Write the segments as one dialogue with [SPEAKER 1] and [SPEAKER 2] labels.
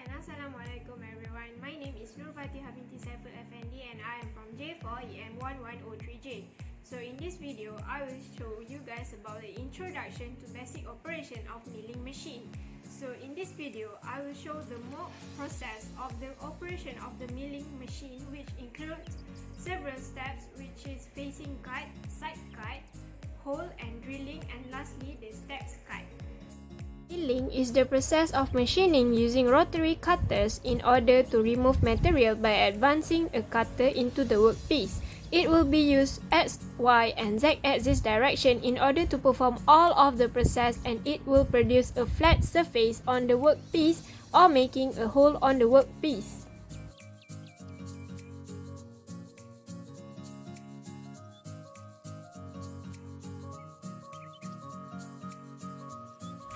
[SPEAKER 1] Hi and Assalamualaikum everyone. My name is Nur Fatihah binti Saiful Effendi and I am from J4 EM1103J. So in this video, I will show you guys about the introduction to basic operation of milling machine. So in this video, I will show the mock process of the operation of the milling machine, which includes several steps, which is facing cut, side cut, hole and drilling, and lastly the steps cut. Milling is the process of machining using rotary cutters in order to remove material by advancing a cutter into the workpiece. It will be used X, Y, and Z axis direction in order to perform all of the process, and it will produce a flat surface on the workpiece or making a hole on the workpiece.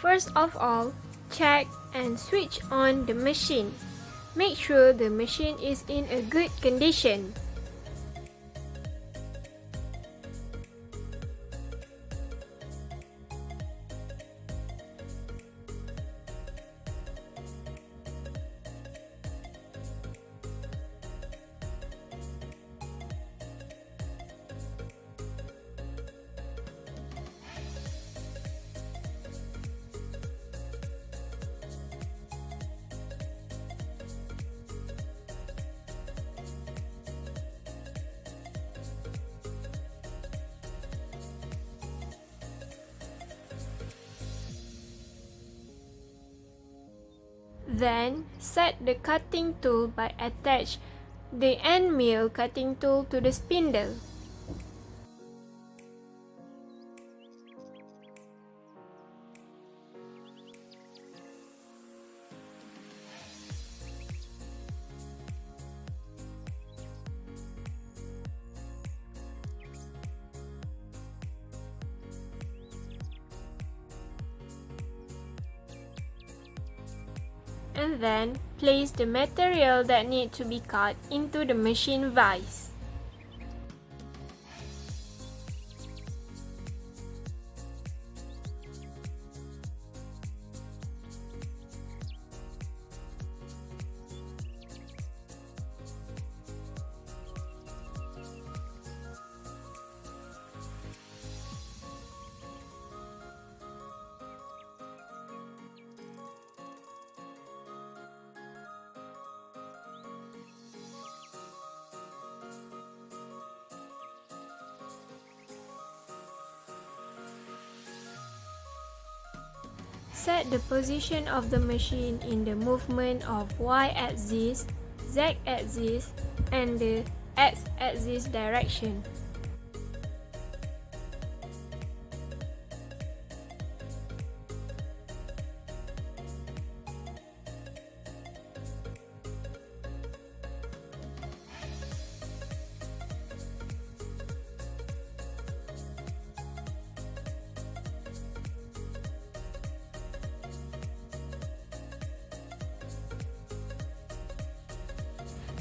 [SPEAKER 1] First of all, check and switch on the machine. Make sure the machine is in a good condition. Then, set the cutting tool by attach the end mill cutting tool to the spindle. And then place the material that need to be cut into the machine vise. Set the position of the machine in the movement of Y-axis, Z-axis, and the X-axis direction.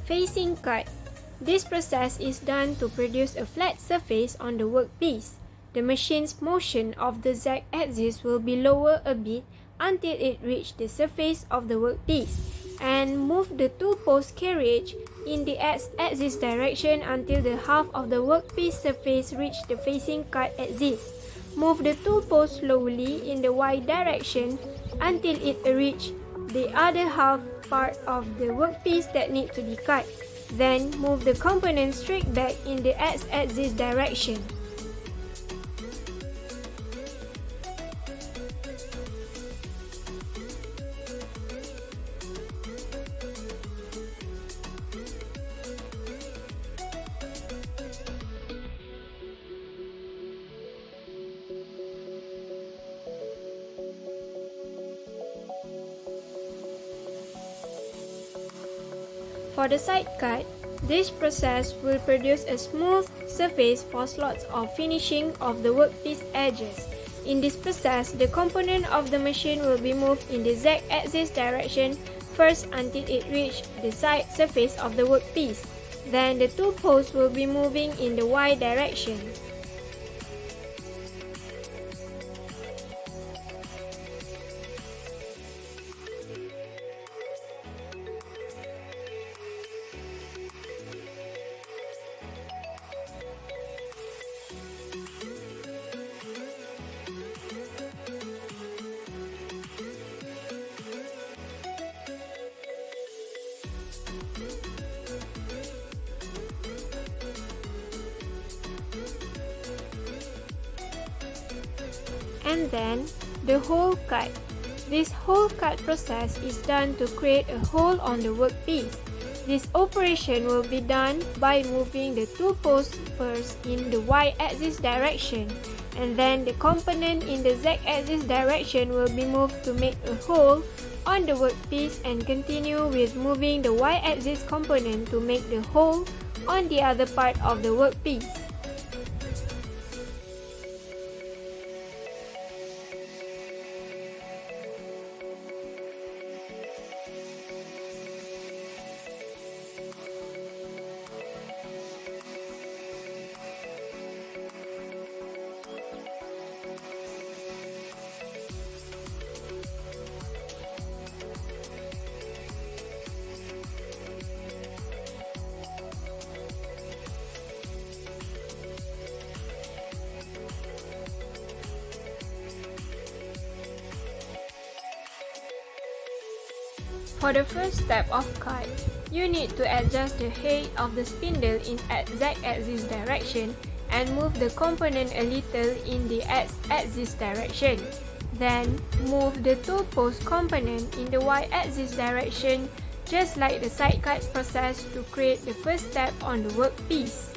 [SPEAKER 1] Facing cut. This process is done to produce a flat surface on the workpiece. The machine's motion of the Z-axis will be lower a bit until it reaches the surface of the workpiece, and move the tool post carriage in the X-axis direction until the half of the workpiece surface reaches the facing cut axis. Move the tool post slowly in the Y direction until it reaches the other half part of the workpiece that need to be cut. Then move the component straight back in the X-axis direction. For the side cut, this process will produce a smooth surface for slots of finishing of the workpiece edges. In this process, the component of the machine will be moved in the Z-axis direction first until it reaches the side surface of the workpiece. Then the tool post will be moving in the Y direction. and then the hole cut. This hole cut process is done to create a hole on the workpiece. This operation will be done by moving the two posts first in the y-axis direction, and then the component in the z-axis direction will be moved to make a hole on the workpiece, and continue with moving the y-axis component to make the hole on the other part of the workpiece. For the first step of cut, you need to adjust the height of the spindle in z-axis direction and move the component a little in the x-axis direction. Then, move the two post component in the y-axis direction just like the side cut process to create the first step on the workpiece.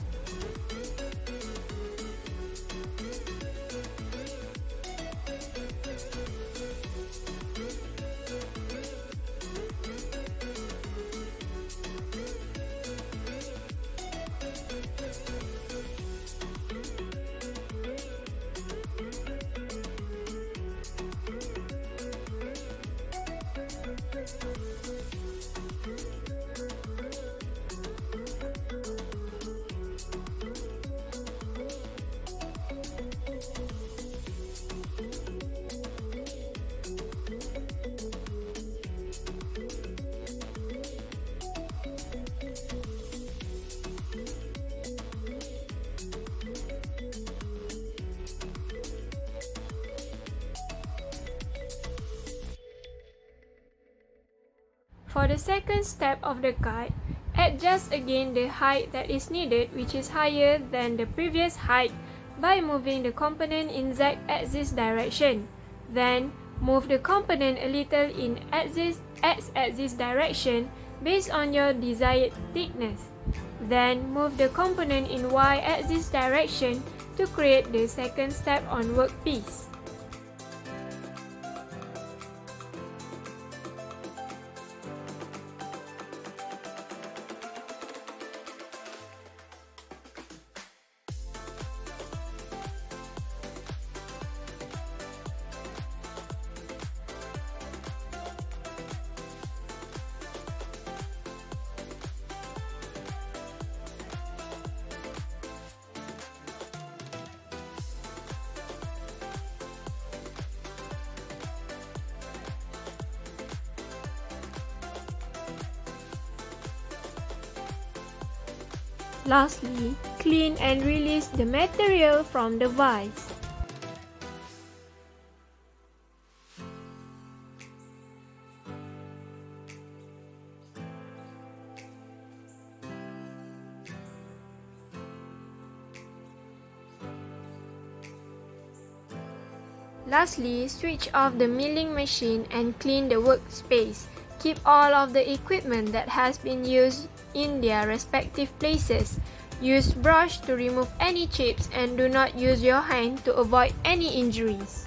[SPEAKER 1] For the second step of the cut, adjust again the height that is needed, which is higher than the previous height, by moving the component in z-axis direction. Then, move the component a little in x-axis direction based on your desired thickness. Then, move the component in y-axis direction to create the second step on workpiece. Lastly, clean and release the material from the vise. Lastly, switch off the milling machine and clean the workspace. Keep all of the equipment that has been used in their respective places. Use brush to remove any chips and do not use your hand to avoid any injuries.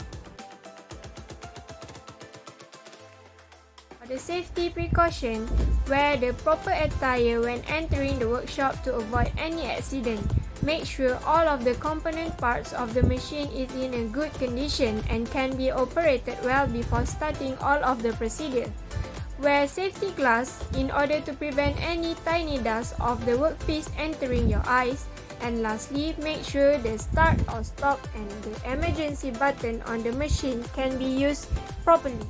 [SPEAKER 1] For the safety precaution, wear the proper attire when entering the workshop to avoid any accident. Make sure all of the component parts of the machine is in a good condition and can be operated well before starting all of the procedure. Wear safety glass in order to prevent any tiny dust of the workpiece entering your eyes. And lastly, make sure the start or stop and the emergency button on the machine can be used properly.